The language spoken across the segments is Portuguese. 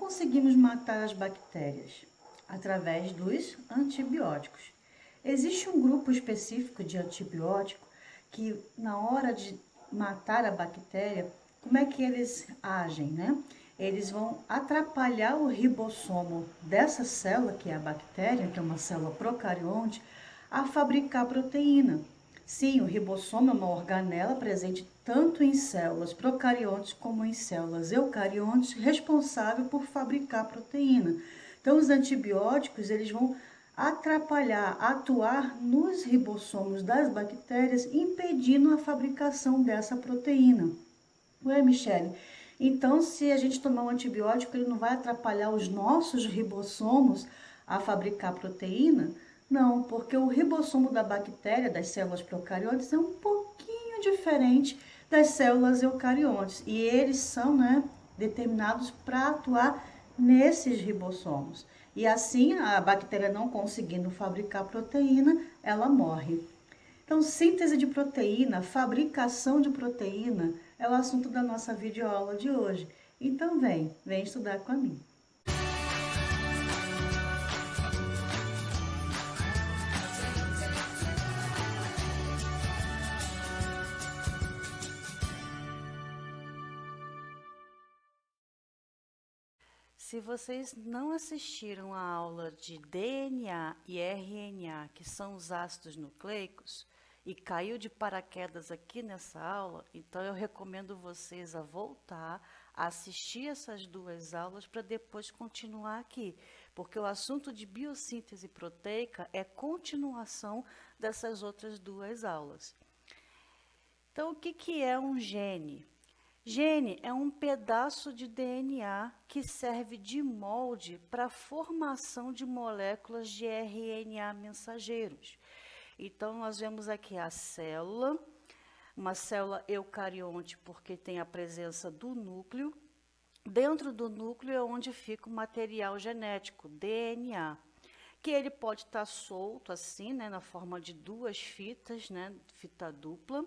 conseguimos matar as bactérias? Através dos antibióticos. Existe um grupo específico de antibiótico que, na hora de matar a bactéria, como é que eles agem, né? Eles vão atrapalhar o ribossomo dessa célula, que é a bactéria, que é uma célula procarionte, a fabricar proteína. Sim, o ribossomo é uma organela presente tanto em células procariontes como em células eucariontes, responsável por fabricar proteína. Então, os antibióticos, eles vão atrapalhar, atuar nos ribossomos das bactérias, impedindo a fabricação dessa proteína. Ué, Michele, então se a gente tomar um antibiótico, ele não vai atrapalhar os nossos ribossomos a fabricar proteína? Não, porque o ribossomo da bactéria, das células procariontes, é um pouquinho diferente das células eucariontes. E eles são, determinados para atuar nesses ribossomos. E assim, a bactéria não conseguindo fabricar proteína, ela morre. Então, síntese de proteína, fabricação de proteína é o assunto da nossa videoaula de hoje. Então, vem estudar com a mim. Se vocês não assistiram a aula de DNA e RNA, que são os ácidos nucleicos, e caiu de paraquedas aqui nessa aula, então eu recomendo vocês a voltar a assistir essas duas aulas para depois continuar aqui, porque o assunto de biossíntese proteica é continuação dessas outras duas aulas. Então, o que é um gene? Gene é um pedaço de DNA que serve de molde para a formação de moléculas de RNA mensageiros. Então, nós vemos aqui a célula, uma célula eucarionte, porque tem a presença do núcleo. Dentro do núcleo é onde fica o material genético, DNA, que ele pode estar solto assim, na forma de duas fitas, fita dupla,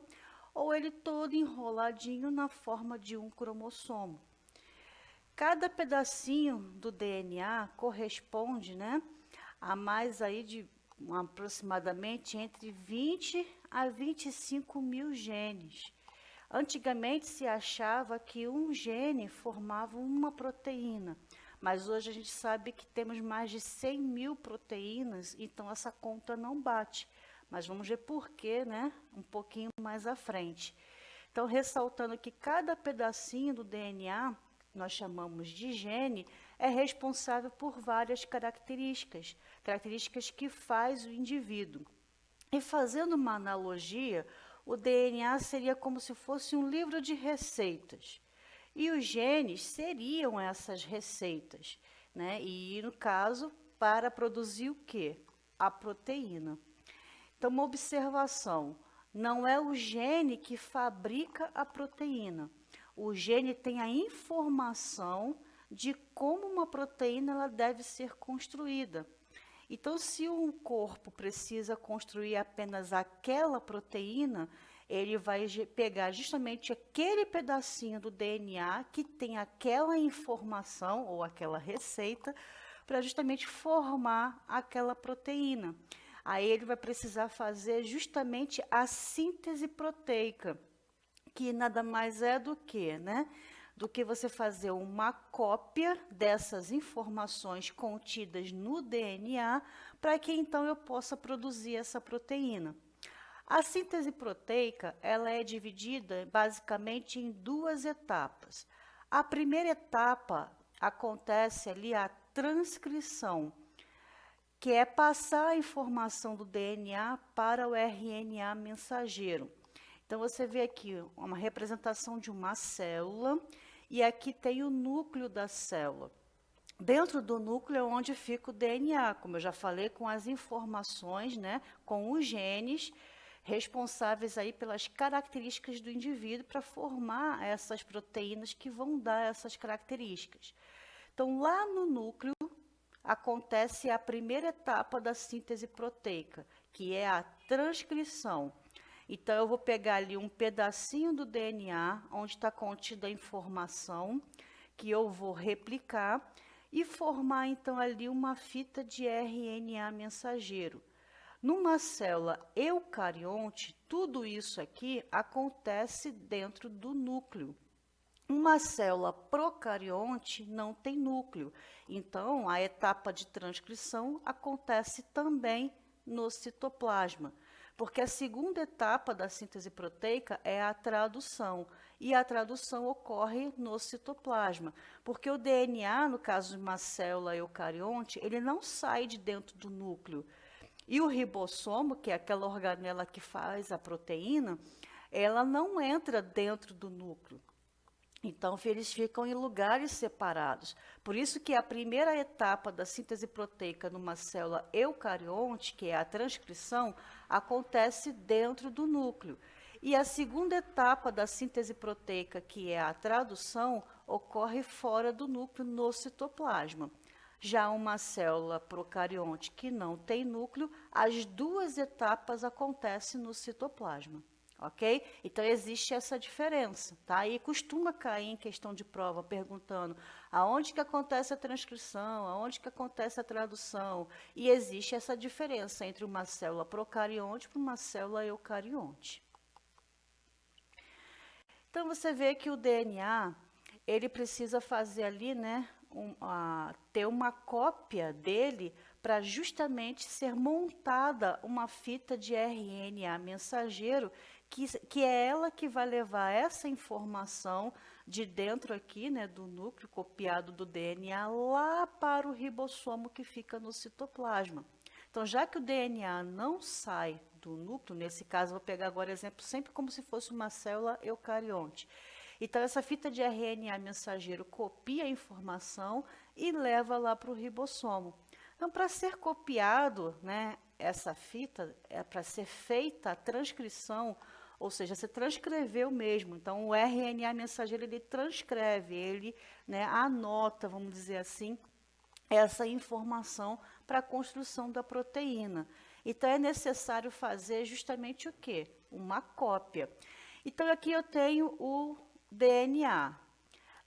ou ele todo enroladinho na forma de um cromossomo. Cada pedacinho do DNA corresponde, a mais aí de aproximadamente entre 20 a 25 mil genes. Antigamente se achava que um gene formava uma proteína, mas hoje a gente sabe que temos mais de 100 mil proteínas, então essa conta não bate. Mas vamos ver por quê, um pouquinho mais à frente. Então, ressaltando que cada pedacinho do DNA, nós chamamos de gene, é responsável por várias características que faz o indivíduo. E fazendo uma analogia, o DNA seria como se fosse um livro de receitas. E os genes seriam essas receitas, E, no caso, para produzir o quê? A proteína. Então, uma observação, não é o gene que fabrica a proteína. O gene tem a informação de como uma proteína ela deve ser construída. Então, se um corpo precisa construir apenas aquela proteína, ele vai pegar justamente aquele pedacinho do DNA que tem aquela informação ou aquela receita para justamente formar aquela proteína. Aí ele vai precisar fazer justamente a síntese proteica, que nada mais é do que, do que você fazer uma cópia dessas informações contidas no DNA, para que então eu possa produzir essa proteína. A síntese proteica, ela é dividida basicamente em duas etapas. A primeira etapa acontece ali a transcrição, que é passar a informação do DNA para o RNA mensageiro. Então, você vê aqui uma representação de uma célula e aqui tem o núcleo da célula. Dentro do núcleo é onde fica o DNA, como eu já falei, com as informações, com os genes responsáveis aí pelas características do indivíduo para formar essas proteínas que vão dar essas características. Então, lá no núcleo, acontece a primeira etapa da síntese proteica, que é a transcrição. Então, eu vou pegar ali um pedacinho do DNA, onde está contida a informação, que eu vou replicar, e formar então ali uma fita de RNA mensageiro. Numa célula eucarionte, tudo isso aqui acontece dentro do núcleo. Uma célula procarionte não tem núcleo, então a etapa de transcrição acontece também no citoplasma, porque a segunda etapa da síntese proteica é a tradução, e a tradução ocorre no citoplasma, porque o DNA, no caso de uma célula eucarionte, ele não sai de dentro do núcleo. E o ribossomo, que é aquela organela que faz a proteína, ela não entra dentro do núcleo. Então, eles ficam em lugares separados. Por isso que a primeira etapa da síntese proteica numa célula eucarionte, que é a transcrição, acontece dentro do núcleo. E a segunda etapa da síntese proteica, que é a tradução, ocorre fora do núcleo, no citoplasma. Já uma célula procarionte que não tem núcleo, as duas etapas acontecem no citoplasma. Ok? Então, existe essa diferença, tá? E costuma cair em questão de prova, perguntando aonde que acontece a transcrição, aonde que acontece a tradução. E existe essa diferença entre uma célula procarionte e uma célula eucarionte. Então, você vê que o DNA, ele precisa fazer ali, né, ter uma cópia dele para justamente ser montada uma fita de RNA mensageiro, que é ela que vai levar essa informação de dentro aqui, né, do núcleo copiado do DNA lá para o ribossomo que fica no citoplasma. Então, já que o DNA não sai do núcleo, nesse caso, vou pegar agora exemplo sempre como se fosse uma célula eucarionte. Então, essa fita de RNA mensageiro copia a informação e leva lá para o ribossomo. Então, para ser copiado, né, essa fita, para ser feita a transcrição, ou seja, você transcreveu mesmo. Então, o RNA mensageiro, ele transcreve, ele, né, anota, vamos dizer assim, essa informação para a construção da proteína. Então, é necessário fazer justamente o quê? Uma cópia. Então, aqui eu tenho o DNA.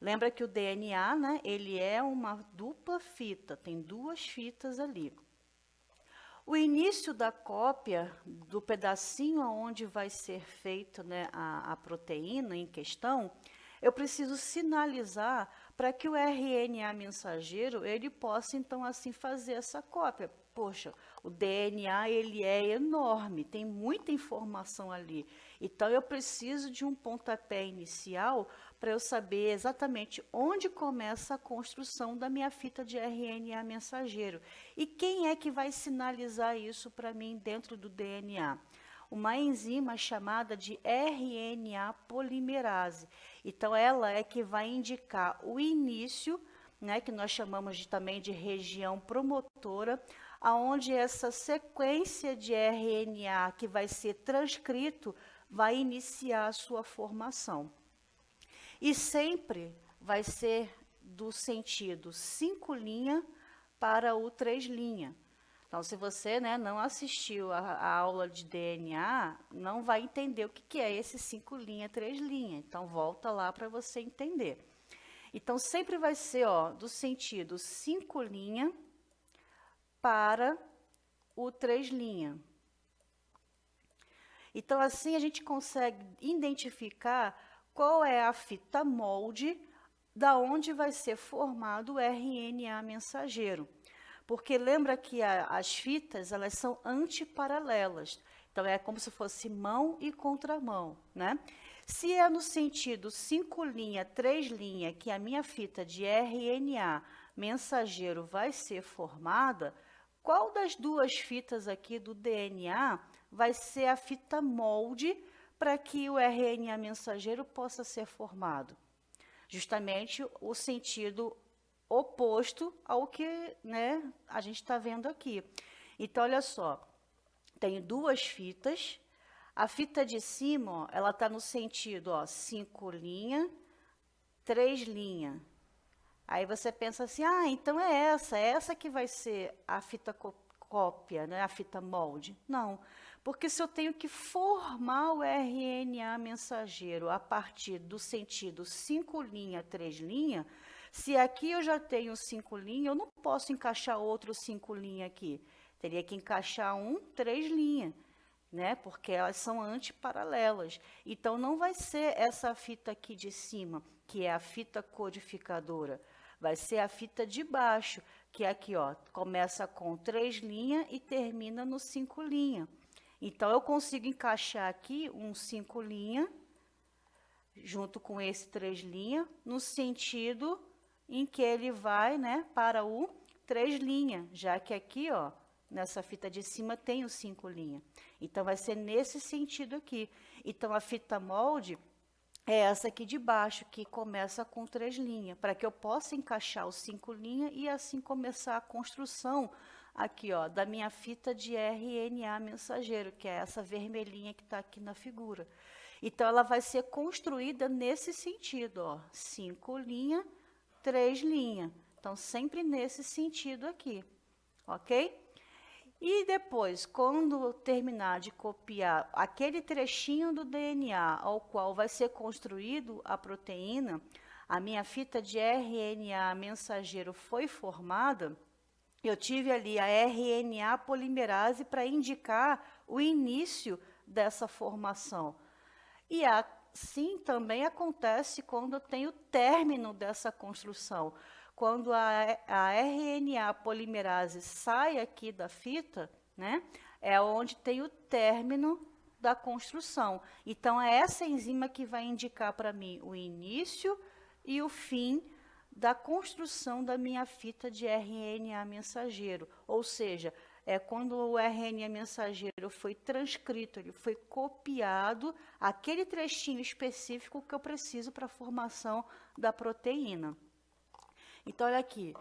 Lembra que o DNA, né, ele é uma dupla fita, tem duas fitas ali. O início da cópia, do pedacinho onde vai ser feita, né, a proteína em questão, eu preciso sinalizar para que o RNA mensageiro ele possa, então, assim, fazer essa cópia. Poxa, o DNA ele é enorme, tem muita informação ali. Então, eu preciso de um pontapé inicial para eu saber exatamente onde começa a construção da minha fita de RNA mensageiro. E quem é que vai sinalizar isso para mim dentro do DNA? Uma enzima chamada de RNA polimerase. Então, ela é que vai indicar o início, né, que nós chamamos também de região promotora, aonde essa sequência de RNA que vai ser transcrito vai iniciar a sua formação. E sempre vai ser do sentido 5' para o 3'. Então, se você, né, não assistiu a aula de DNA, não vai entender o que é esse 5', 3'. Então, volta lá para você entender. Então, sempre vai ser, ó, do sentido 5' para o 3'. Então, assim a gente consegue identificar qual é a fita molde da onde vai ser formado o RNA mensageiro. Porque lembra que as fitas, elas são antiparalelas. Então, é como se fosse mão e contramão, né? Se é no sentido 5', 3', que a minha fita de RNA mensageiro vai ser formada, qual das duas fitas aqui do DNA vai ser a fita molde para que o RNA mensageiro possa ser formado? Justamente o sentido oposto ao que, né, a gente está vendo aqui. Então, olha só, tenho duas fitas. A fita de cima, ó, ela está no sentido, ó, 5', 3'. Aí você pensa assim, ah, então é essa que vai ser a fita cópia, né, a fita molde. Não, porque se eu tenho que formar o RNA mensageiro a partir do sentido 5', 3', Se aqui eu já tenho 5 linhas, eu não posso encaixar outro 5 linhas aqui. Teria que encaixar 3 linhas, né? Porque elas são antiparalelas. Então, não vai ser essa fita aqui de cima, que é a fita codificadora. Vai ser a fita de baixo, que é aqui, ó, começa com 3 linhas e termina no 5 linhas. Então, eu consigo encaixar aqui um 5 linhas, junto com esse 3 linhas, no sentido em que ele vai, né, para o 3 linhas, já que aqui, ó, nessa fita de cima tem o 5 linhas. Então, vai ser nesse sentido aqui. Então, a fita molde é essa aqui de baixo, que começa com 3 linhas, para que eu possa encaixar os 5 linhas e assim começar a construção aqui, ó, da minha fita de RNA mensageiro, que é essa vermelhinha que está aqui na figura. Então, ela vai ser construída nesse sentido, ó, 5 linhas, 3 linhas. Então, sempre nesse sentido aqui, ok? E depois, quando terminar de copiar aquele trechinho do DNA ao qual vai ser construído a proteína, a minha fita de RNA mensageiro foi formada, eu tive ali a RNA polimerase para indicar o início dessa formação. E assim também acontece quando eu tenho o término dessa construção. Quando a RNA polimerase sai aqui da fita, né, é onde tem o término da construção. Então, é essa enzima que vai indicar para mim o início e o fim da construção da minha fita de RNA mensageiro. Ou seja, é quando o RNA mensageiro foi transcrito, ele foi copiado, aquele trechinho específico que eu preciso para a formação da proteína. Então, olha aqui,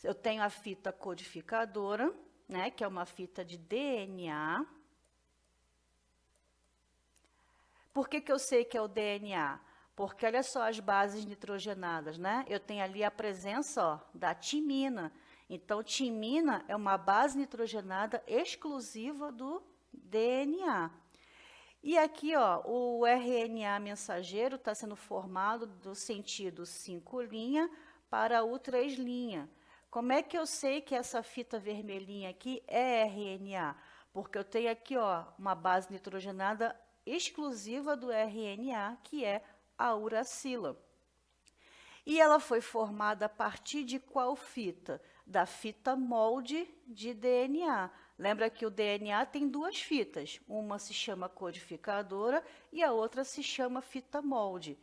eu tenho a fita codificadora, né, que é uma fita de DNA. Por que eu sei que é o DNA? Porque olha só as bases nitrogenadas, né? Eu tenho ali a presença, ó, da timina. Então, timina é uma base nitrogenada exclusiva do DNA. E aqui, ó, o RNA mensageiro está sendo formado do sentido 5 linha para o 3 linha. Como é que eu sei que essa fita vermelhinha aqui é RNA? Porque eu tenho aqui, ó, uma base nitrogenada exclusiva do RNA, que é a uracila. E ela foi formada a partir de qual fita? Da fita molde de DNA. Lembra que o DNA tem 2 fitas, uma se chama codificadora e a outra se chama fita molde.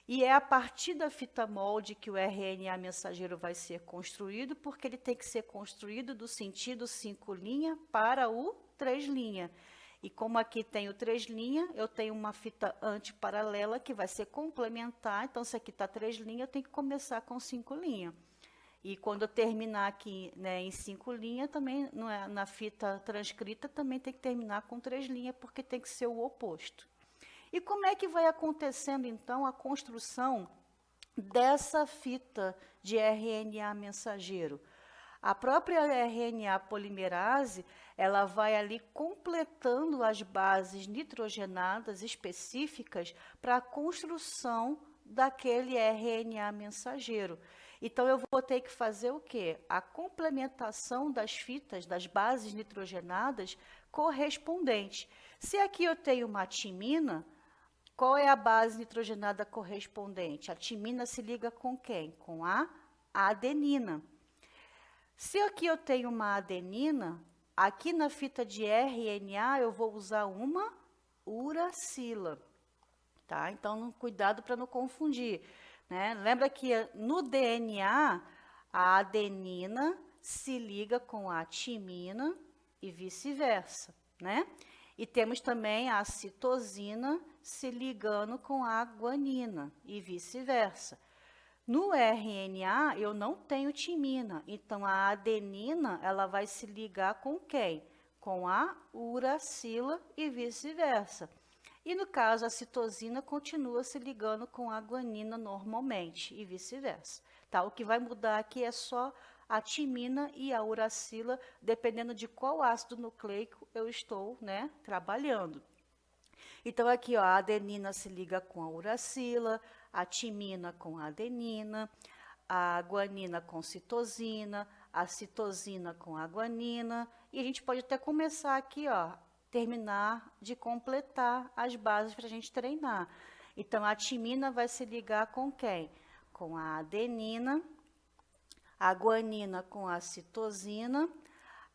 E é a partir da fita molde que o RNA mensageiro vai ser construído, porque ele tem que ser construído do sentido 5 linha para o 3 linha. E como aqui tem o 3 linha, eu tenho uma fita antiparalela que vai ser complementar. Então, se aqui está 3 linha, eu tenho que começar com 5 linha. E quando eu terminar aqui, né, em 5 linha, também na fita transcrita, também tem que terminar com 3 linha, porque tem que ser o oposto. E como é que vai acontecendo, então, a construção dessa fita de RNA mensageiro? A própria RNA polimerase, ela vai ali completando as bases nitrogenadas específicas para a construção daquele RNA mensageiro. Então, eu vou ter que fazer o quê? A complementação das fitas, das bases nitrogenadas correspondentes. Se aqui eu tenho uma timina, qual é a base nitrogenada correspondente? A timina se liga com quem? Com a adenina. Se aqui eu tenho uma adenina, aqui na fita de RNA eu vou usar uma uracila, tá? Então, cuidado para não confundir, né? Lembra que no DNA, a adenina se liga com a timina e vice-versa, né? E temos também a citosina se ligando com a guanina e vice-versa. No RNA, eu não tenho timina, então a adenina ela vai se ligar com quem? Com a uracila e vice-versa. E no caso, a citosina continua se ligando com a guanina normalmente e vice-versa. Tá? O que vai mudar aqui é só a timina e a uracila, dependendo de qual ácido nucleico eu estou, né, trabalhando. Então, aqui, ó, a adenina se liga com a uracila, a timina com a adenina, a guanina com citosina, a citosina com a guanina, e a gente pode até começar aqui, ó, terminar de completar as bases para a gente treinar. Então, a timina vai se ligar com quem? Com a adenina, a guanina com a citosina,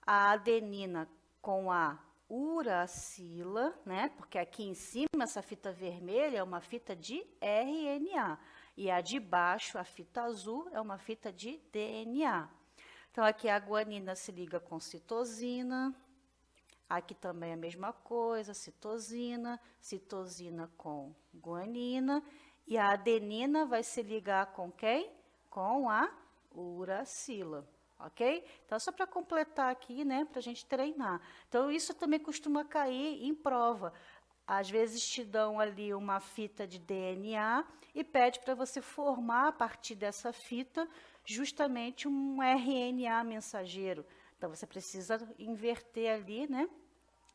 a adenina com a uracila, né? Porque aqui em cima, essa fita vermelha é uma fita de RNA. E a de baixo, a fita azul, é uma fita de DNA. Então, aqui a guanina se liga com citosina. Aqui também é a mesma coisa, citosina, citosina com guanina. E a adenina vai se ligar com quem? Com a uracila. Ok? Então, só para completar aqui, né, para a gente treinar. Então, isso também costuma cair em prova. Às vezes te dão ali uma fita de DNA e pede para você formar a partir dessa fita justamente um RNA mensageiro. Então, você precisa inverter ali, né,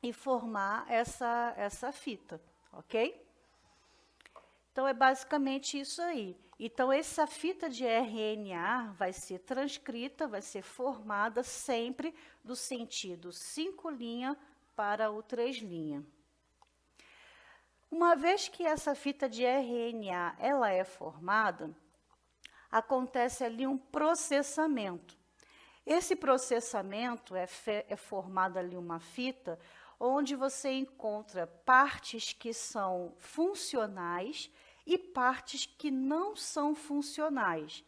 e formar essa fita, ok? Então, é basicamente isso aí. Então, essa fita de RNA vai ser transcrita, vai ser formada sempre do sentido 5' para o 3'. Uma vez que essa fita de RNA ela é formada, acontece ali um processamento. Esse processamento é formada ali uma fita onde você encontra partes que são funcionais e partes que não são funcionais.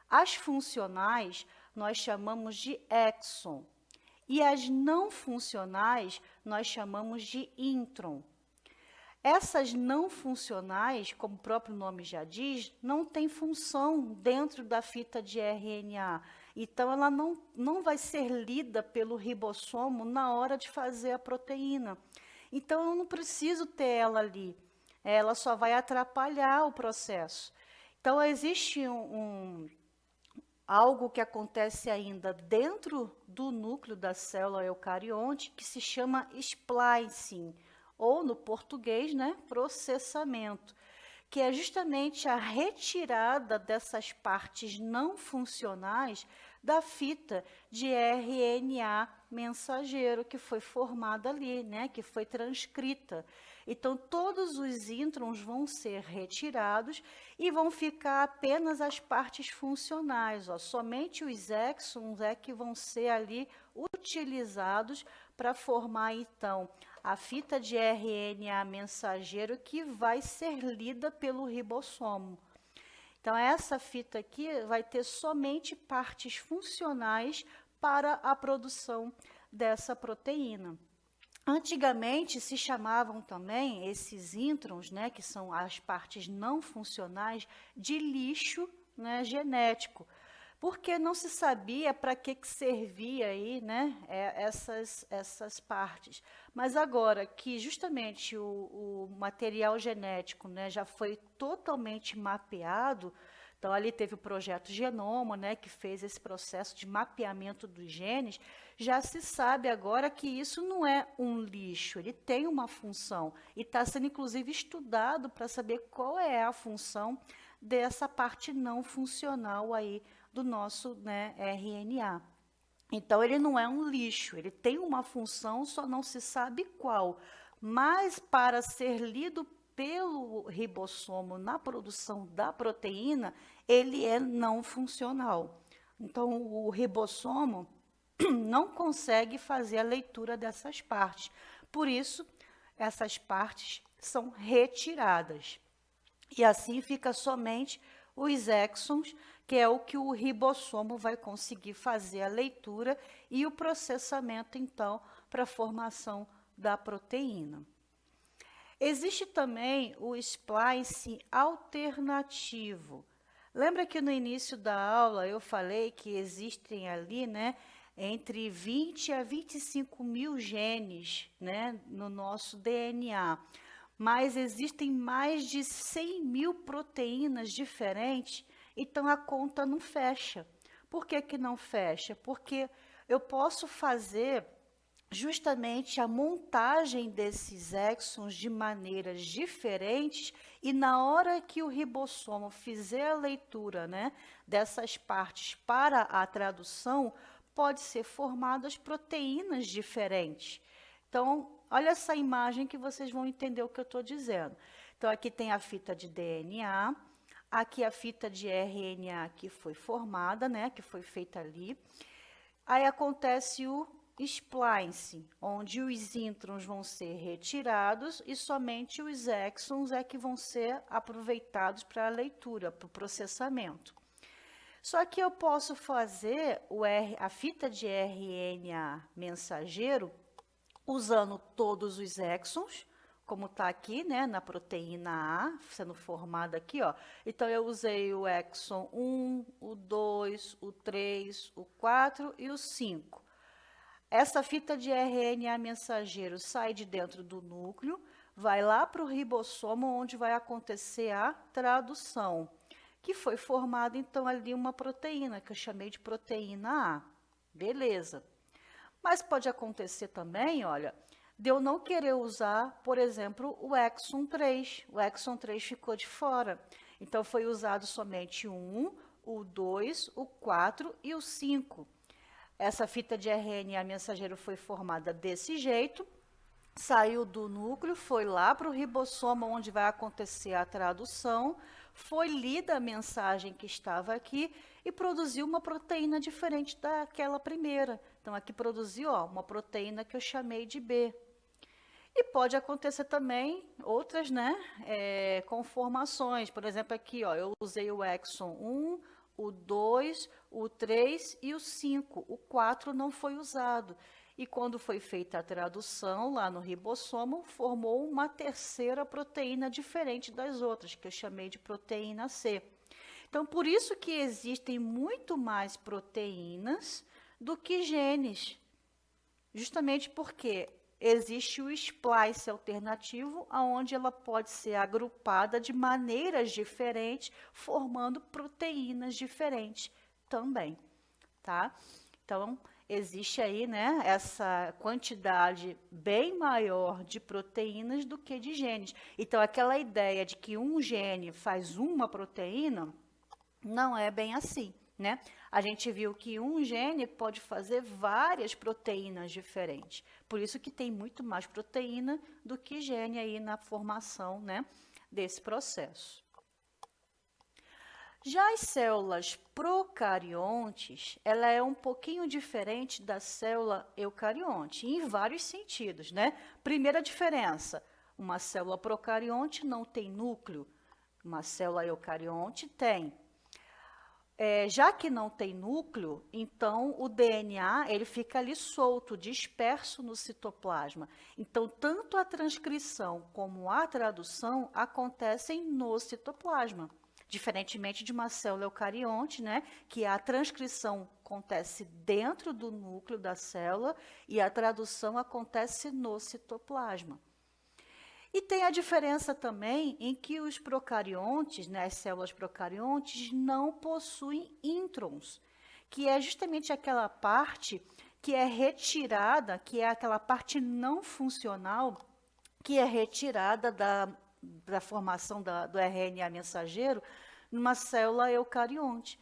As funcionais nós chamamos de exon e as não funcionais nós chamamos de intron. Essas não funcionais, como o próprio nome já diz, não tem função dentro da fita de RNA. Então, ela não vai ser lida pelo ribossomo na hora de fazer a proteína. Então, eu não preciso ter ela ali. Ela só vai atrapalhar o processo. Então, existe algo que acontece ainda dentro do núcleo da célula eucarionte que se chama splicing, ou no português, né, processamento, que é justamente a retirada dessas partes não funcionais da fita de RNA mensageiro que foi formada ali, né, que foi transcrita. Então, todos os introns vão ser retirados e vão ficar apenas as partes funcionais. Ó. Somente os exons é que vão ser ali utilizados para formar, então, a fita de RNA mensageiro que vai ser lida pelo ribossomo. Então, essa fita aqui vai ter somente partes funcionais para a produção dessa proteína. Antigamente, se chamavam também esses introns, né, que são as partes não funcionais, de lixo, né, genético, porque não se sabia para que servia aí, né, essas partes. Mas agora que justamente o material genético, né, já foi totalmente mapeado, então ali teve o projeto Genoma, né, que fez esse processo de mapeamento dos genes, já se sabe agora que isso não é um lixo, ele tem uma função e está sendo inclusive estudado para saber qual é a função dessa parte não funcional aí do nosso, né, RNA. Então, ele não é um lixo, ele tem uma função, só não se sabe qual. Mas, para ser lido pelo ribossomo na produção da proteína, ele é não funcional. Então, o ribossomo não consegue fazer a leitura dessas partes. Por isso, essas partes são retiradas. E assim fica somente os exons, que é o que o ribossomo vai conseguir fazer a leitura e o processamento, então, para a formação da proteína. Existe também o splicing alternativo. Lembra que no início da aula eu falei que existem ali, né, entre 20 a 25 mil genes, né, no nosso DNA. Mas existem mais de 100 mil proteínas diferentes, então a conta não fecha. Por que que não fecha? Porque eu posso fazer justamente a montagem desses exons de maneiras diferentes, e na hora que o ribossomo fizer a leitura, né, dessas partes para a tradução, pode ser formadas proteínas diferentes. Então, olha essa imagem que vocês vão entender o que eu estou dizendo. Então, aqui tem a fita de DNA, aqui a fita de RNA que foi formada, né, que foi feita ali. Aí acontece o splice, onde os introns vão ser retirados e somente os exons é que vão ser aproveitados para a leitura, para o processamento. Só que eu posso fazer a fita de RNA mensageiro usando todos os exons, como está aqui, né, na proteína A, sendo formada aqui, ó. Então, eu usei o exon 1, o 2, o 3, o 4 e o 5. Essa fita de RNA mensageiro sai de dentro do núcleo, vai lá para o ribossomo, onde vai acontecer a tradução, que foi formada, então, ali uma proteína, que eu chamei de proteína A. Beleza. Mas pode acontecer também, olha, de eu não querer usar, por exemplo, o exon 3. O exon 3 ficou de fora. Então, foi usado somente o 1, o 2, o 4 e o 5. Essa fita de RNA mensageiro foi formada desse jeito, saiu do núcleo, foi lá para o ribossomo, onde vai acontecer a tradução, foi lida a mensagem que estava aqui e produziu uma proteína diferente daquela primeira. Então, aqui produziu uma proteína que eu chamei de B. E pode acontecer também outras, né, conformações. Por exemplo, aqui, eu usei o exon 1, o 2, o 3 e o 5. O 4 não foi usado. E quando foi feita a tradução lá no ribossomo, formou uma terceira proteína diferente das outras, que eu chamei de proteína C. Então, por isso que existem muito mais proteínas do que genes. Justamente porque existe o splice alternativo, onde ela pode ser agrupada de maneiras diferentes, formando proteínas diferentes também, tá? Então, existe aí, né, essa quantidade bem maior de proteínas do que de genes. Então, aquela ideia de que um gene faz uma proteína, não é bem assim, né? A gente viu que um gene pode fazer várias proteínas diferentes. Por isso que tem muito mais proteína do que gene aí na formação, né, desse processo. Já as células procariontes, ela é um pouquinho diferente da célula eucarionte, em vários sentidos, né? Primeira diferença, uma célula procarionte não tem núcleo, uma célula eucarionte tem. Já que não tem núcleo, então o DNA ele fica ali solto, disperso no citoplasma. Então, tanto a transcrição como a tradução acontecem no citoplasma. Diferentemente de uma célula eucarionte, né, que a transcrição acontece dentro do núcleo da célula e a tradução acontece no citoplasma. E tem a diferença também em que os procariontes, né, as células procariontes, não possuem introns, que é justamente aquela parte que é retirada, que é aquela parte não funcional, que é retirada da formação do RNA mensageiro numa célula eucarionte.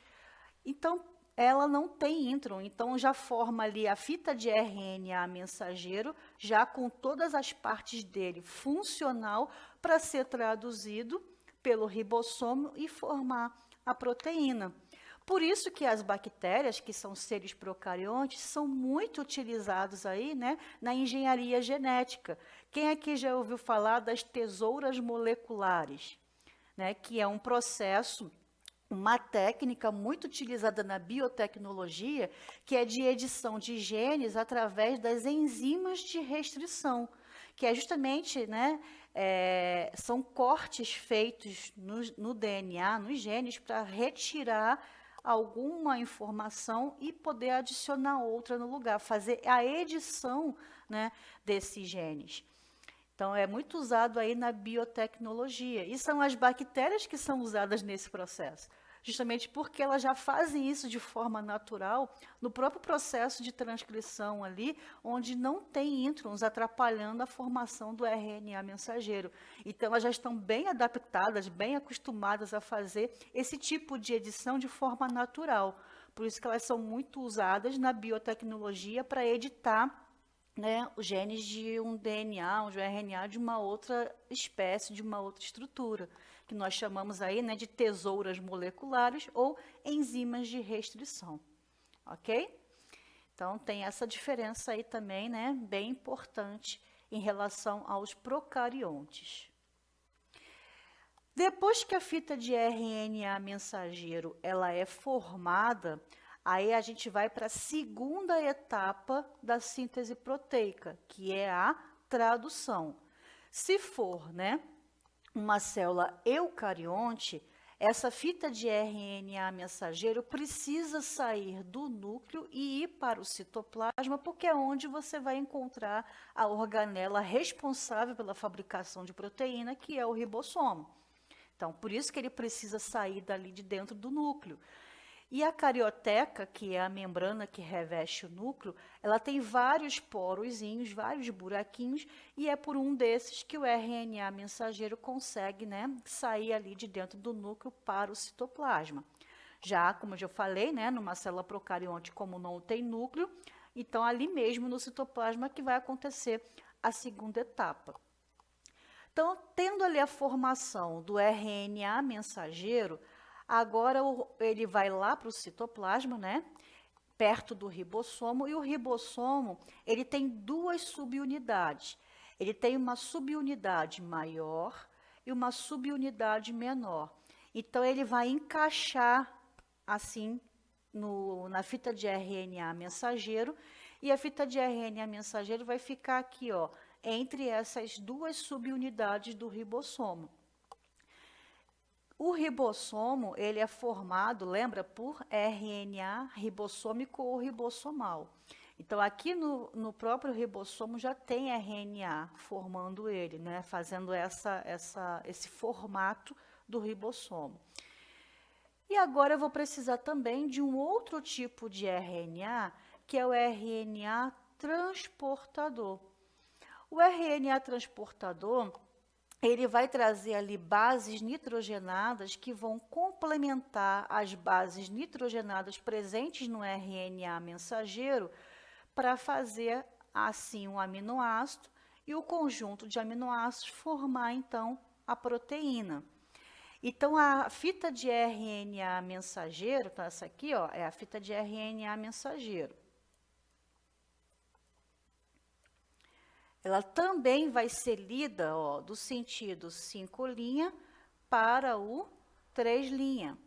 Então, ela não tem intron, então já forma ali a fita de RNA mensageiro, já com todas as partes dele funcional para ser traduzido pelo ribossomo e formar a proteína. Por isso que as bactérias, que são seres procariontes, são muito utilizados aí, né, na engenharia genética. Quem aqui já ouviu falar das tesouras moleculares, né, que é um processo, uma técnica muito utilizada na biotecnologia, que é de edição de genes através das enzimas de restrição, que é justamente, né, são cortes feitos no DNA, nos genes, para retirar alguma informação e poder adicionar outra no lugar, fazer a edição, né, desses genes. Então, é muito usado aí na biotecnologia. E são as bactérias que são usadas nesse processo. justamente porque elas já fazem isso de forma natural no próprio processo de transcrição ali, onde não tem introns atrapalhando a formação do RNA mensageiro. Então, elas já estão bem adaptadas, bem acostumadas a fazer esse tipo de edição de forma natural. Por isso que elas são muito usadas na biotecnologia para editar, né, os genes de um DNA, um RNA de uma outra espécie, de uma outra estrutura, que nós chamamos aí, né, de tesouras moleculares ou enzimas de restrição, ok? Então, tem essa diferença aí também, né, bem importante em relação aos procariontes. Depois que a fita de RNA mensageiro ela é formada, aí a gente vai para a segunda etapa da síntese proteica, que é a tradução. Se for, né, uma célula eucarionte, essa fita de RNA mensageiro precisa sair do núcleo e ir para o citoplasma, porque é onde você vai encontrar a organela responsável pela fabricação de proteína, que é o ribossomo. Então, por isso que ele precisa sair dali de dentro do núcleo. E a carioteca, que é a membrana que reveste o núcleo, ela tem vários porozinhos, vários buraquinhos, e é por um desses que o RNA mensageiro consegue, né, sair ali de dentro do núcleo para o citoplasma. Já, como eu já falei, né, numa célula procarionte, como não tem núcleo, então ali mesmo no citoplasma que vai acontecer a segunda etapa. Então, tendo ali a formação do RNA mensageiro, agora ele vai lá para o citoplasma, né? Perto do ribossomo, e o ribossomo, ele tem duas subunidades. Ele tem uma subunidade maior e uma subunidade menor. Então, ele vai encaixar, assim, na fita de RNA mensageiro, e a fita de RNA mensageiro vai ficar aqui, ó, entre essas duas subunidades do ribossomo. O ribossomo, ele é formado, lembra, por RNA ribossômico ou ribossomal. Então, aqui no próprio ribossomo já tem RNA formando ele, né, fazendo esse formato do ribossomo. E agora eu vou precisar também de um outro tipo de RNA, que é o RNA transportador. O RNA transportador, ele vai trazer ali bases nitrogenadas que vão complementar as bases nitrogenadas presentes no RNA mensageiro para fazer assim um aminoácido e o conjunto de aminoácidos formar então a proteína. Então a fita de RNA mensageiro, então essa aqui, ó, é a fita de RNA mensageiro. Ela também vai ser lida, ó, do sentido 5' para o 3'.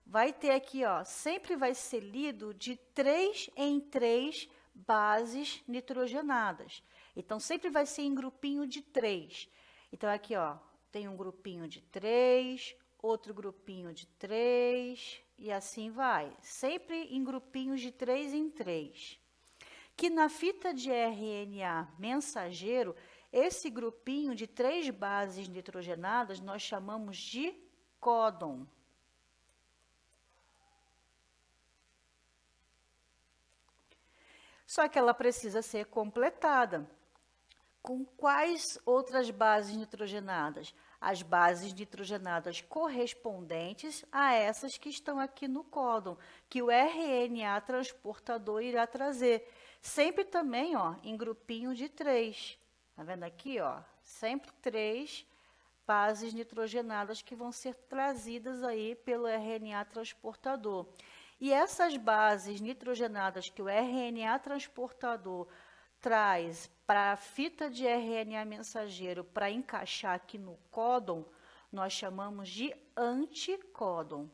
Vai ter aqui, ó, sempre vai ser lido de 3 em 3 bases nitrogenadas. Então, sempre vai ser em grupinho de 3. Então, aqui, ó, tem um grupinho de 3, outro grupinho de 3, e assim vai. Sempre em grupinhos de 3 em 3. Que na fita de RNA mensageiro, esse grupinho de 3 bases nitrogenadas nós chamamos de códon. Só que ela precisa ser completada. Com quais outras bases nitrogenadas? As bases nitrogenadas correspondentes a essas que estão aqui no códon, que o RNA transportador irá trazer. Sempre também, ó, em grupinho de 3. Tá vendo aqui, ó? Sempre 3 bases nitrogenadas que vão ser trazidas aí pelo RNA transportador. E essas bases nitrogenadas que o RNA transportador traz para a fita de RNA mensageiro para encaixar aqui no códon, nós chamamos de anticódon.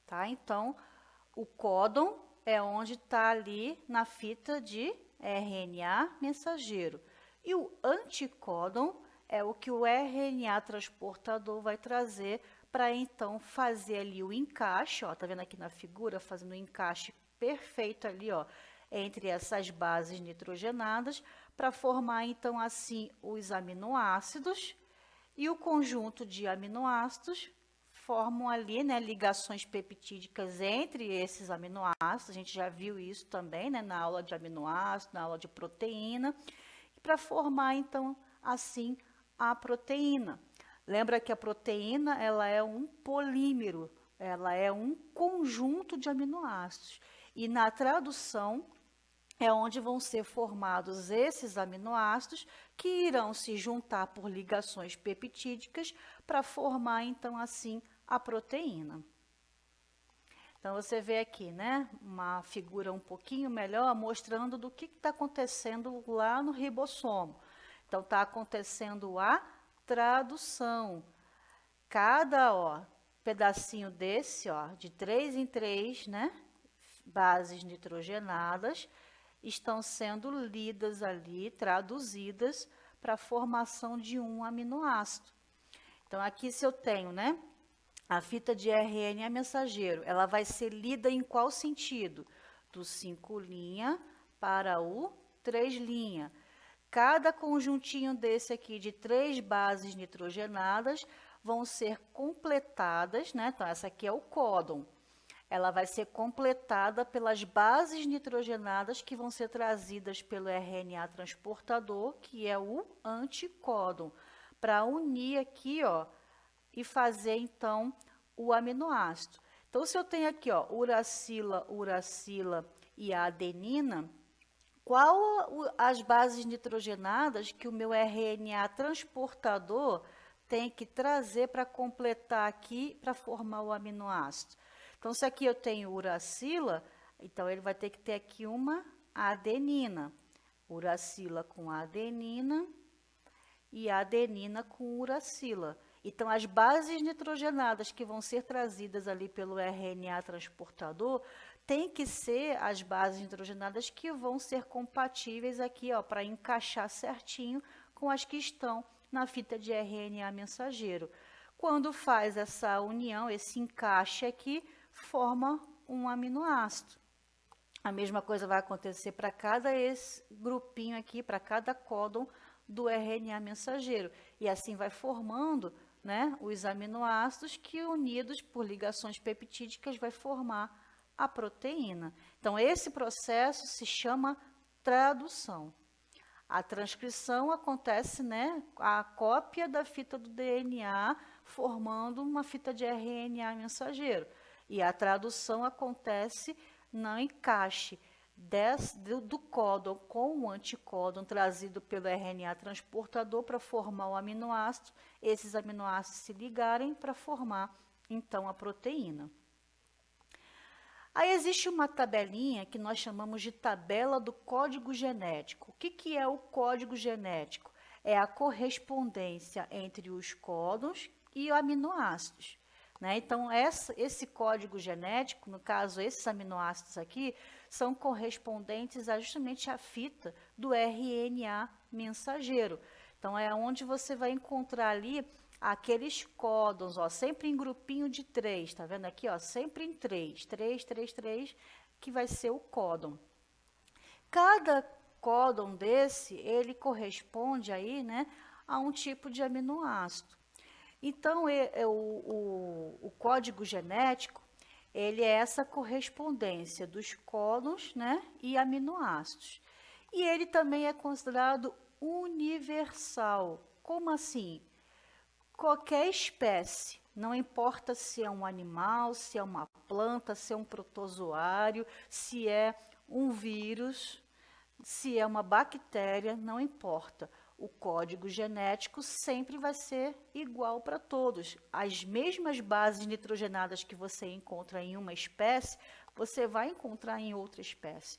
Tá? Então, o códon é onde está ali na fita de RNA mensageiro. E o anticódon é o que o RNA transportador vai trazer para então fazer ali o encaixe, ó, tá vendo aqui na figura, fazendo o encaixe perfeito ali, ó, entre essas bases nitrogenadas para formar, então, assim, os aminoácidos, e o conjunto de aminoácidos formam ali, né, ligações peptídicas entre esses aminoácidos. A gente já viu isso também, né, na aula de aminoácido, na aula de proteína, para formar, então, assim, a proteína. Lembra que a proteína, ela é um polímero, ela é um conjunto de aminoácidos. E na tradução é onde vão ser formados esses aminoácidos que irão se juntar por ligações peptídicas para formar, então, assim, a proteína. Então, você vê aqui, né, uma figura um pouquinho melhor mostrando do que está acontecendo lá no ribossomo. Então, está acontecendo a tradução. Cada, pedacinho desse, de 3 em 3, né, bases nitrogenadas, estão sendo lidas ali, traduzidas para a formação de um aminoácido. Então, aqui se eu tenho, né, a fita de RNA mensageiro, ela vai ser lida em qual sentido? Do 5' para o 3'. Cada conjuntinho desse aqui de 3 bases nitrogenadas vão ser completadas, né? Então, essa aqui é o códon. Ela vai ser completada pelas bases nitrogenadas que vão ser trazidas pelo RNA transportador, que é o anticódon, para unir aqui, e fazer, então, o aminoácido. Então, se eu tenho aqui, uracila, uracila e a adenina, qual as bases nitrogenadas que o meu RNA transportador tem que trazer para completar aqui, para formar o aminoácido? Então, se aqui eu tenho uracila, então ele vai ter que ter aqui uma adenina. Uracila com adenina e adenina com uracila. Então, as bases nitrogenadas que vão ser trazidas ali pelo RNA transportador tem que ser as bases nitrogenadas que vão ser compatíveis aqui, para encaixar certinho com as que estão na fita de RNA mensageiro. Quando faz essa união, esse encaixe aqui, forma um aminoácido. A mesma coisa vai acontecer para cada esse grupinho aqui, para cada códon do RNA mensageiro. E assim vai formando, né, os aminoácidos que, unidos por ligações peptídicas, vai formar a proteína. Então, esse processo se chama tradução. A transcrição acontece, né, a cópia da fita do DNA formando uma fita de RNA mensageiro. E a tradução acontece no encaixe do códon com o anticódon trazido pelo RNA transportador para formar o aminoácido, esses aminoácidos se ligarem para formar, então, a proteína. Aí existe uma tabelinha que nós chamamos de tabela do código genético. O que é o código genético? É a correspondência entre os códons e aminoácidos. Né? Então, esse código genético, no caso, esses aminoácidos aqui, são correspondentes justamente à fita do RNA mensageiro. Então, é onde você vai encontrar ali aqueles códons, sempre em grupinho de 3, tá vendo aqui, sempre em 3, 3, 3, 3, que vai ser o códon. Cada códon desse, ele corresponde aí, né, a um tipo de aminoácido. Então, o código genético, ele é essa correspondência dos códons, né, e aminoácidos. E ele também é considerado universal. Como assim? Qualquer espécie, não importa se é um animal, se é uma planta, se é um protozoário, se é um vírus, se é uma bactéria, não importa. O código genético sempre vai ser igual para todos. As mesmas bases nitrogenadas que você encontra em uma espécie, você vai encontrar em outra espécie.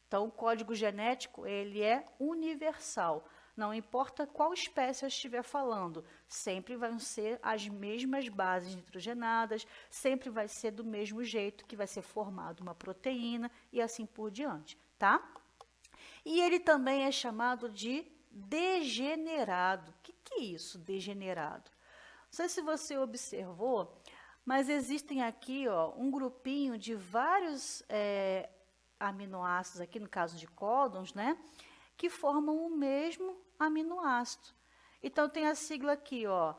Então, o código genético, ele é universal. Não importa qual espécie eu estiver falando, sempre vão ser as mesmas bases nitrogenadas, sempre vai ser do mesmo jeito que vai ser formada uma proteína e assim por diante, tá? E ele também é chamado de degenerado. O que é isso, degenerado? Não sei se você observou, mas existem aqui um grupinho de vários aminoácidos aqui, no caso de códons, né, que formam o mesmo aminoácido. Então, tem a sigla aqui, ó,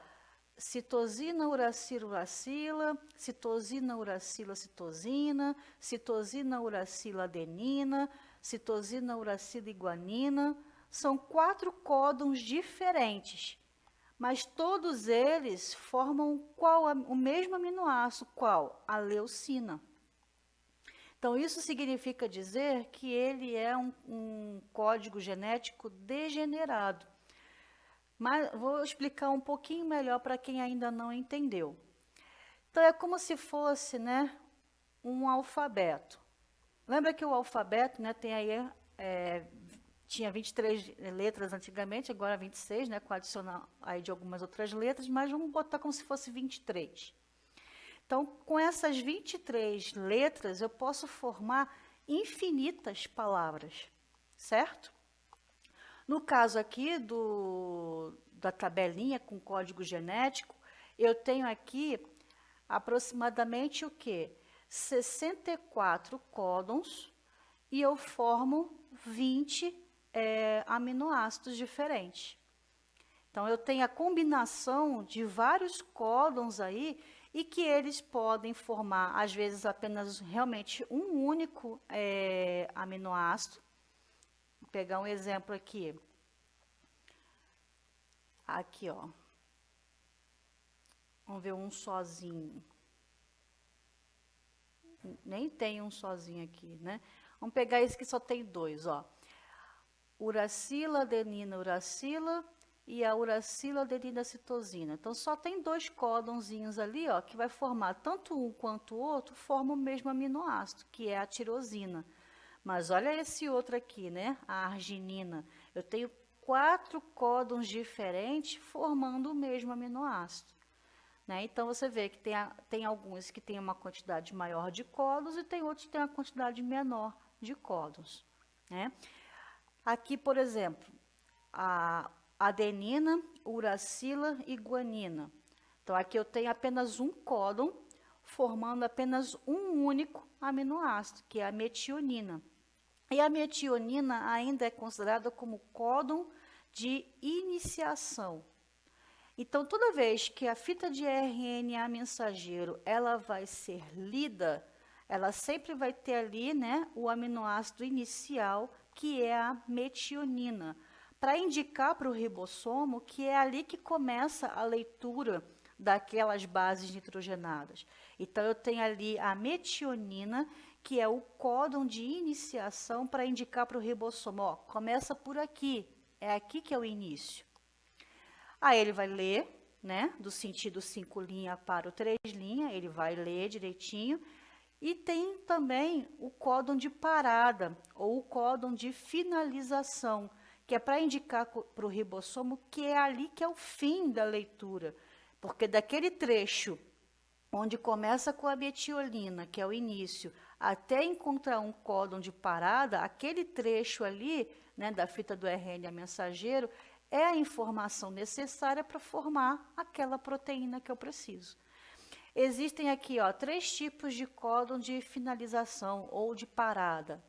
citosina, uracila, uracila, citosina, uracila, citosina, citosina, uracila, adenina, citosina, uracila e guanina. São 4 códons diferentes, mas todos eles formam o mesmo aminoácido, qual? A leucina. Então, isso significa dizer que ele é um código genético degenerado. Mas vou explicar um pouquinho melhor para quem ainda não entendeu. Então, é como se fosse, né, um alfabeto. Lembra que o alfabeto, né, tem aí, tinha 23 letras antigamente, agora 26, né, com adicional aí de algumas outras letras, mas vamos botar como se fosse 23. Então, com essas 23 letras, eu posso formar infinitas palavras, certo? No caso aqui da tabelinha com código genético, eu tenho aqui aproximadamente o quê? 64 códons e eu formo 20 aminoácidos diferentes. Então, eu tenho a combinação de vários códons aí e que eles podem formar, às vezes, apenas realmente um único aminoácido. Vou pegar um exemplo aqui. Aqui, ó. Vamos ver um sozinho. Nem tem um sozinho aqui, né? Vamos pegar esse que só tem 2, ó. Uracila, adenina, uracila e a uracila, adenina, citosina. Então, só tem 2 códonzinhos ali, ó, que vai formar tanto um quanto o outro, formam o mesmo aminoácido, que é a tirosina. Mas olha esse outro aqui, né? A arginina. Eu tenho 4 códons diferentes formando o mesmo aminoácido. Né? Então, você vê que tem alguns que têm uma quantidade maior de códons e tem outros que têm uma quantidade menor de códons. Né? Aqui, por exemplo, a adenina, uracila e guanina. Então, aqui eu tenho apenas um códon formando apenas um único aminoácido, que é a metionina. E a metionina ainda é considerada como códon de iniciação. Então, toda vez que a fita de RNA mensageiro ela vai ser lida, ela sempre vai ter ali, né, o aminoácido inicial, que é a metionina, para indicar para o ribossomo que é ali que começa a leitura daquelas bases nitrogenadas. Então, eu tenho ali a metionina, que é o códon de iniciação para indicar para o ribossomo, ó, começa por aqui, é aqui que é o início. Aí ele vai ler, né, do sentido 5' para o 3', ele vai ler direitinho. E tem também o códon de parada, ou o códon de finalização, que é para indicar para o ribossomo que é ali que é o fim da leitura. Porque daquele trecho onde começa com a metionina, que é o início, até encontrar um códon de parada, aquele trecho ali, né, da fita do RNA mensageiro, é a informação necessária para formar aquela proteína que eu preciso. Existem aqui, ó, 3 tipos de códon de finalização ou de parada,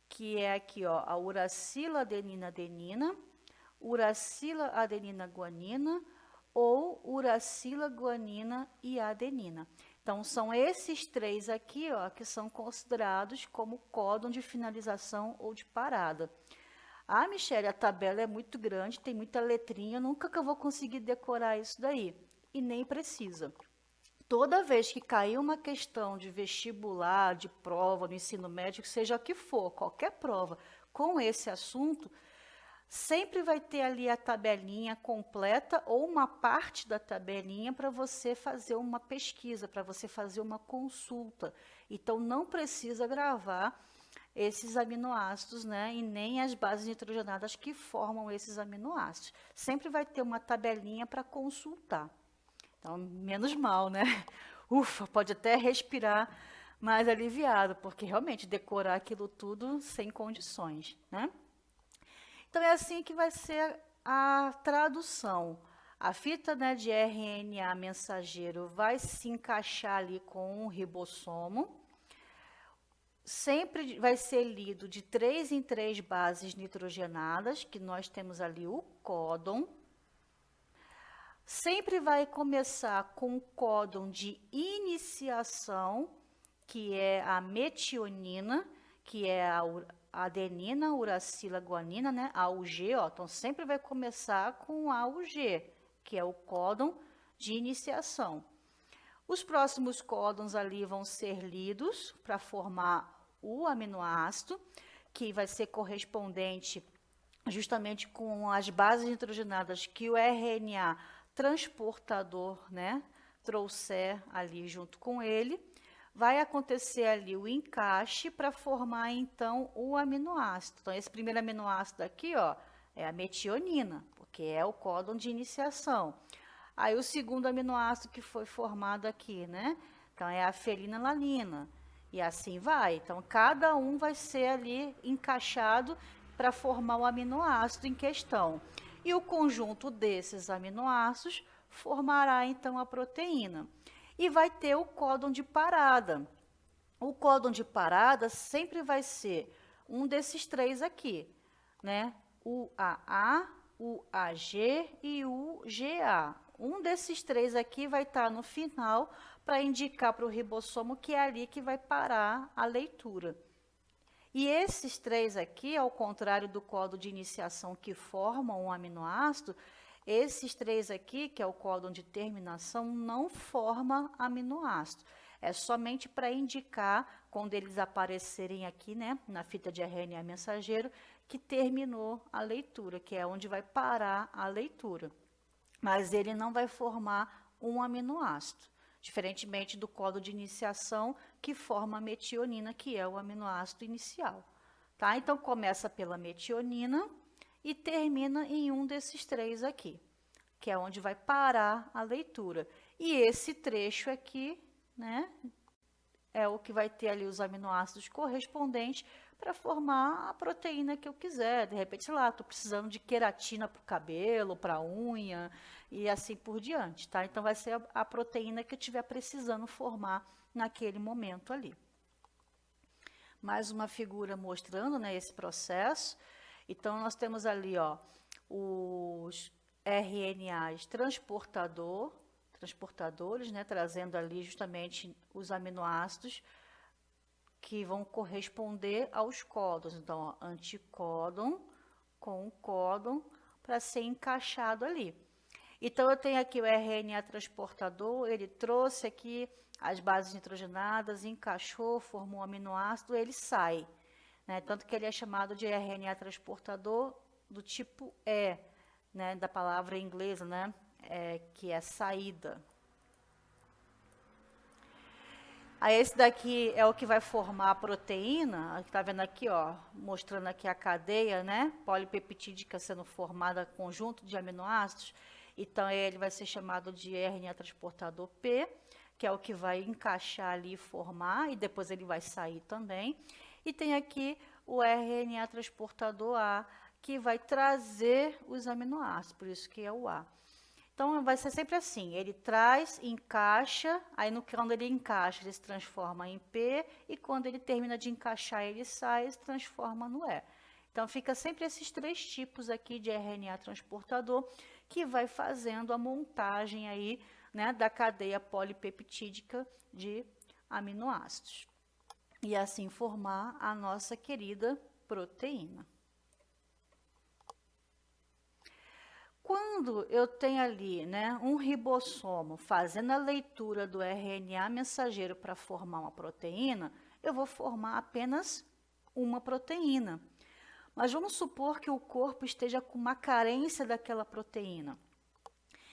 que é aqui, ó, a uracila adenina adenina, uracila adenina guanina ou uracila guanina e adenina. Então, são esses 3 aqui, ó, que são considerados como códon de finalização ou de parada. Ah, Michele, a tabela é muito grande, tem muita letrinha, nunca que eu vou conseguir decorar isso daí. E nem precisa. Toda vez que cair uma questão de vestibular, de prova, no ensino médio, seja o que for, qualquer prova, com esse assunto, sempre vai ter ali a tabelinha completa ou uma parte da tabelinha para você fazer uma pesquisa, para você fazer uma consulta. Então, não precisa gravar esses aminoácidos, né, e nem as bases nitrogenadas que formam esses aminoácidos. Sempre vai ter uma tabelinha para consultar. Então, menos mal, né? Ufa, pode até respirar mais aliviado, porque realmente decorar aquilo tudo sem condições, né? Então, é assim que vai ser a tradução. A fita, né, de RNA mensageiro vai se encaixar ali com um ribossomo. sempre vai ser lido de 3 em 3 bases nitrogenadas, que nós temos ali o códon. Sempre vai começar com o códon de iniciação, que é a metionina, que é a adenina, uracila, guanina, né? AUG, ó. Então, sempre vai começar com AUG, que é o códon de iniciação. Os próximos códons ali vão ser lidos para formar o aminoácido, que vai ser correspondente justamente com as bases nitrogenadas que o RNA transportador, né, trouxer ali junto com ele. Vai acontecer ali o encaixe para formar, então, o aminoácido. Então, esse primeiro aminoácido aqui, ó, é a metionina, porque é o códon de iniciação. Aí, o segundo aminoácido que foi formado aqui, né? Então, é a fenilalanina. E assim vai. Então, cada um vai ser ali encaixado para formar o aminoácido em questão. E o conjunto desses aminoácidos formará, então, a proteína. E vai ter o códon de parada. O códon de parada sempre vai ser um desses três aqui, né? O AA, o AG e o GA. Um desses três aqui vai estar no final para indicar para o ribossomo que é ali que vai parar a leitura. E esses três aqui, ao contrário do códon de iniciação que formam um aminoácido, esses três aqui, que é o códon de terminação, não forma aminoácido. É somente para indicar, quando eles aparecerem aqui, né, na fita de RNA mensageiro, que terminou a leitura, que é onde vai parar a leitura. Mas ele não vai formar um aminoácido, diferentemente do códon de iniciação, que forma a metionina, que é o aminoácido inicial. Tá? Então, começa pela metionina e termina em um desses três aqui, que é onde vai parar a leitura. E esse trecho aqui, né, é o que vai ter ali os aminoácidos correspondentes para formar a proteína que eu quiser. De repente, sei lá, estou precisando de queratina para o cabelo, para a unha e assim por diante, tá? Então, vai ser a proteína que eu estiver precisando formar naquele momento ali. Mais uma figura mostrando, né, esse processo. Então, nós temos ali, ó, os RNAs transportadores, né, trazendo ali justamente os aminoácidos que vão corresponder aos códons. Então, ó, anticódon com códon para ser encaixado ali. Então, eu tenho aqui o RNA transportador, ele trouxe aqui as bases nitrogenadas, encaixou, formou um aminoácido, ele sai. Né? Tanto que ele é chamado de RNA transportador do tipo E, né? Da palavra inglesa, né? Que é saída. Aí esse daqui é o que vai formar a proteína, está vendo aqui, ó, mostrando aqui a cadeia, né? Polipeptídica sendo formada, conjunto de aminoácidos. Então, ele vai ser chamado de RNA transportador P, que é o que vai encaixar ali e formar, e depois ele vai sair também. E tem aqui o RNA transportador A, que vai trazer os aminoácidos, por isso que é o A. Então, vai ser sempre assim, ele traz, encaixa, aí quando ele encaixa, ele se transforma em P, e quando ele termina de encaixar, ele sai e se transforma no E. Então, fica sempre esses três tipos aqui de RNA transportador, que vai fazendo a montagem aí, né, da cadeia polipeptídica de aminoácidos. E assim formar a nossa querida proteína. Quando eu tenho ali, né, um ribossomo fazendo a leitura do RNA mensageiro para formar uma proteína, eu vou formar apenas uma proteína. Mas vamos supor que o corpo esteja com uma carência daquela proteína.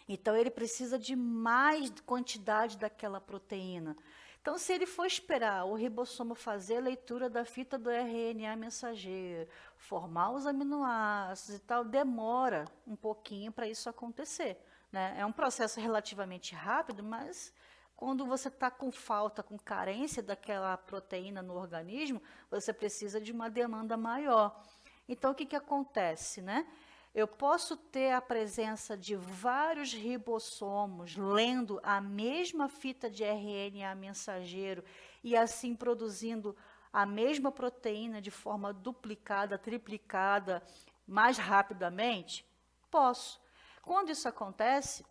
Então, ele precisa de mais quantidade daquela proteína. Então, se ele for esperar o ribossomo fazer a leitura da fita do RNA mensageiro, formar os aminoácidos e tal, demora um pouquinho para isso acontecer. Né? É um processo relativamente rápido, mas quando você está com falta, com carência daquela proteína no organismo, você precisa de uma demanda maior. Então, o que acontece, né? Eu posso ter a presença de vários ribossomos lendo a mesma fita de RNA mensageiro e assim produzindo a mesma proteína de forma duplicada, triplicada, mais rapidamente? Posso. Quando isso acontece,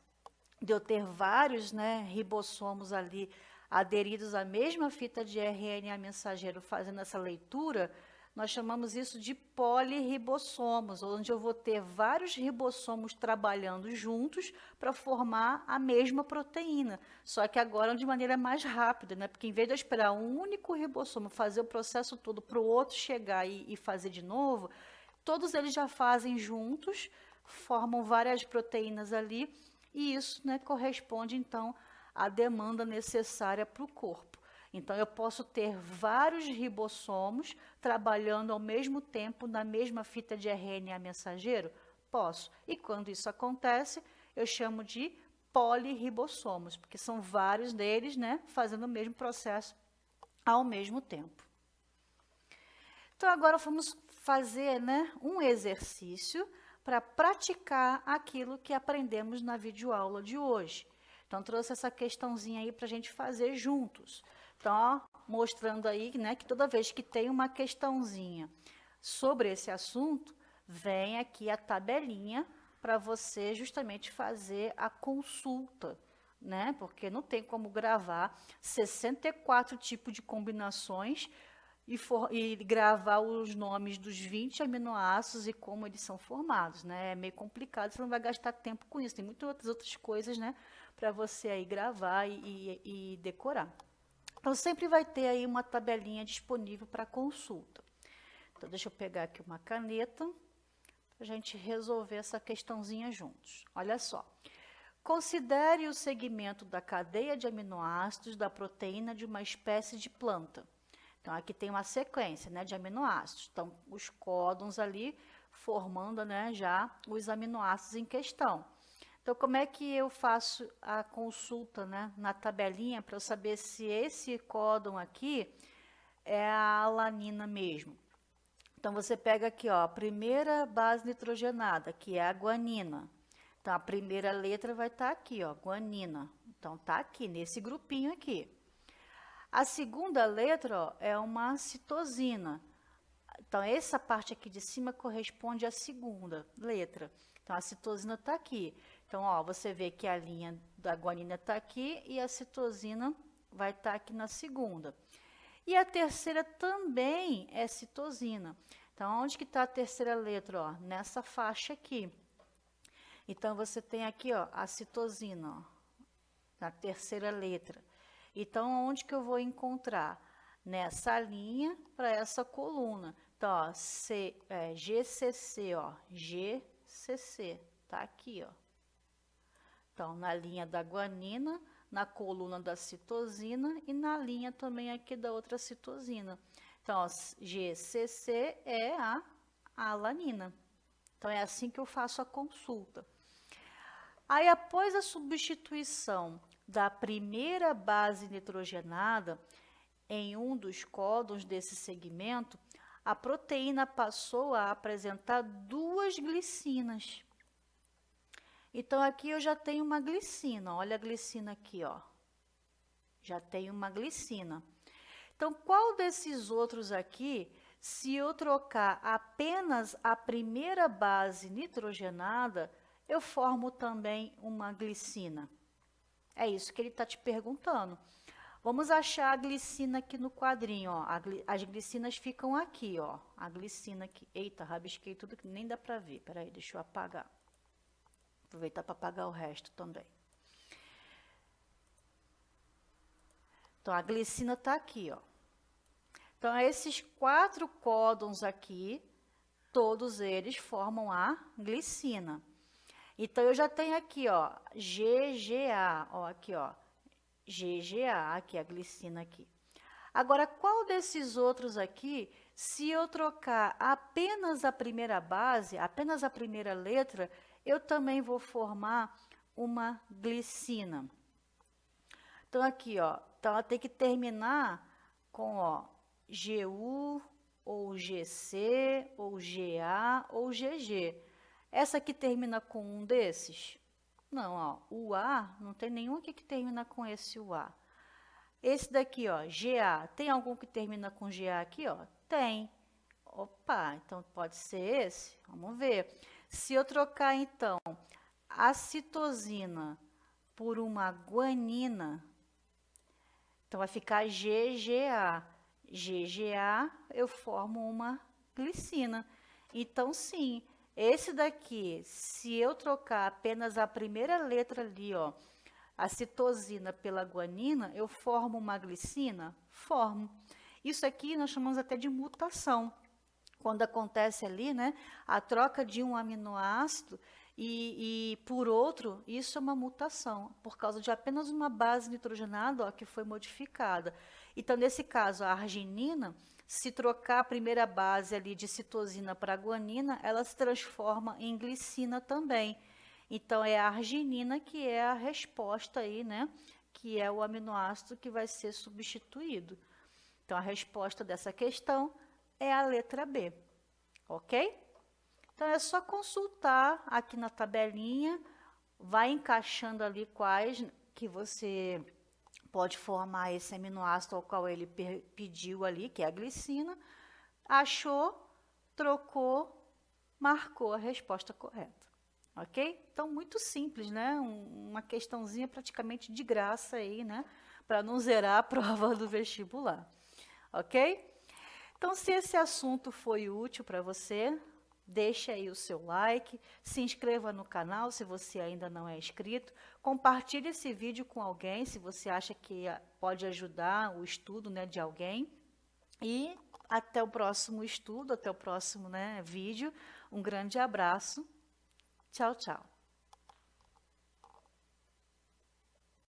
de eu ter vários, né, ribossomos ali aderidos à mesma fita de RNA mensageiro fazendo essa leitura, nós chamamos isso de polirribossomos, onde eu vou ter vários ribossomos trabalhando juntos para formar a mesma proteína, só que agora de maneira mais rápida, né? Porque em vez de eu esperar um único ribossomo fazer o processo todo para o outro chegar e fazer de novo, todos eles já fazem juntos, formam várias proteínas ali, e isso, né, corresponde então à demanda necessária para o corpo. Então, eu posso ter vários ribossomos trabalhando ao mesmo tempo na mesma fita de RNA mensageiro? Posso. E quando isso acontece, eu chamo de polirribossomos, porque são vários deles, né, fazendo o mesmo processo ao mesmo tempo. Então, agora vamos fazer, né, um exercício para praticar aquilo que aprendemos na videoaula de hoje. Então, trouxe essa questãozinha aí para a gente fazer juntos. Então, ó, mostrando aí, né, que toda vez que tem uma questãozinha sobre esse assunto, vem aqui a tabelinha para você justamente fazer a consulta, né? Porque não tem como gravar 64 tipos de combinações e gravar os nomes dos 20 aminoácidos e como eles são formados, né? É meio complicado, você não vai gastar tempo com isso. Tem muitas outras coisas, né, para você aí gravar e decorar. Então, sempre vai ter aí uma tabelinha disponível para consulta. Então, deixa eu pegar aqui uma caneta para a gente resolver essa questãozinha juntos. Olha só. Considere o segmento da cadeia de aminoácidos da proteína de uma espécie de planta. Então, aqui tem uma sequência, né, de aminoácidos. Então, os códons ali formando, né, já os aminoácidos em questão. Então, como é que eu faço a consulta, né, na tabelinha para eu saber se esse códon aqui é a alanina mesmo? Então, você pega aqui, ó, a primeira base nitrogenada, que é a guanina. Então, a primeira letra vai estar aqui, ó, guanina. Então, tá aqui, nesse grupinho aqui. A segunda letra, ó, é uma citosina. Então, essa parte aqui de cima corresponde à segunda letra. Então, a citosina está aqui. Então, ó, você vê que a linha da guanina está aqui e a citosina vai estar aqui na segunda. E a terceira também é citosina. Então, onde que está a terceira letra? Ó? Nessa faixa aqui. Então, você tem aqui, ó, a citosina, ó, na terceira letra. Então, onde que eu vou encontrar? Nessa linha para essa coluna. Então, ó, GCC, ó, GCC, tá aqui, ó. Então, na linha da guanina, na coluna da citosina e na linha também aqui da outra citosina. Então, ó, GCC é a alanina. Então, é assim que eu faço a consulta. Aí, após a substituição da primeira base nitrogenada em um dos códons desse segmento, a proteína passou a apresentar duas glicinas. Então, aqui eu já tenho uma glicina. Olha a glicina aqui, ó. Já tenho uma glicina. Então, qual desses outros aqui, se eu trocar apenas a primeira base nitrogenada, eu formo também uma glicina? É isso que ele está te perguntando. Vamos achar a glicina aqui no quadrinho, ó. As glicinas ficam aqui, ó. A glicina aqui. Eita, rabisquei tudo que nem dá para ver. Peraí, deixa eu apagar. Aproveitar para apagar o resto também. Então, a glicina está aqui, ó. Então, esses 4 códons aqui, todos eles formam a glicina. Então, eu já tenho aqui, ó, GGA, ó, aqui, ó, GGA, aqui a glicina aqui. Agora, qual desses outros aqui, se eu trocar apenas a primeira base, apenas a primeira letra, eu também vou formar uma glicina. Então, aqui, ó, então ela tem que terminar com, ó, GU, ou GC, ou GA, ou GG. Essa aqui termina com um desses? Não, ó, o A, não tem nenhum aqui que termina com esse UA. Esse daqui, ó, GA, tem algum que termina com GA aqui, ó? Tem. Opa, então pode ser esse? Vamos ver. Se eu trocar, então, a citosina por uma guanina, então vai ficar GGA. GGA, eu formo uma glicina. Então, sim, esse daqui, se eu trocar apenas a primeira letra ali, ó, a citosina pela guanina, eu formo uma glicina? Formo. Isso aqui nós chamamos até de mutação. Quando acontece ali, né, a troca de um aminoácido e por outro, isso é uma mutação, por causa de apenas uma base nitrogenada, ó, que foi modificada. Então, nesse caso, a arginina, se trocar a primeira base ali de citosina para guanina, ela se transforma em glicina também. Então, é a arginina que é a resposta aí, né, que é o aminoácido que vai ser substituído. Então, a resposta dessa questão é a letra B, ok? Então, é só consultar aqui na tabelinha, vai encaixando ali quais que você pode formar esse aminoácido ao qual ele pediu ali, que é a glicina, achou, trocou, marcou a resposta correta, ok? Então, muito simples, né? Uma questãozinha praticamente de graça aí, né? Para não zerar a prova do vestibular, ok? Então, se esse assunto foi útil para você, deixe aí o seu like, se inscreva no canal se você ainda não é inscrito, compartilhe esse vídeo com alguém se você acha que pode ajudar o estudo, né, de alguém. E até o próximo estudo, até o próximo, né, vídeo. Um grande abraço. Tchau, tchau.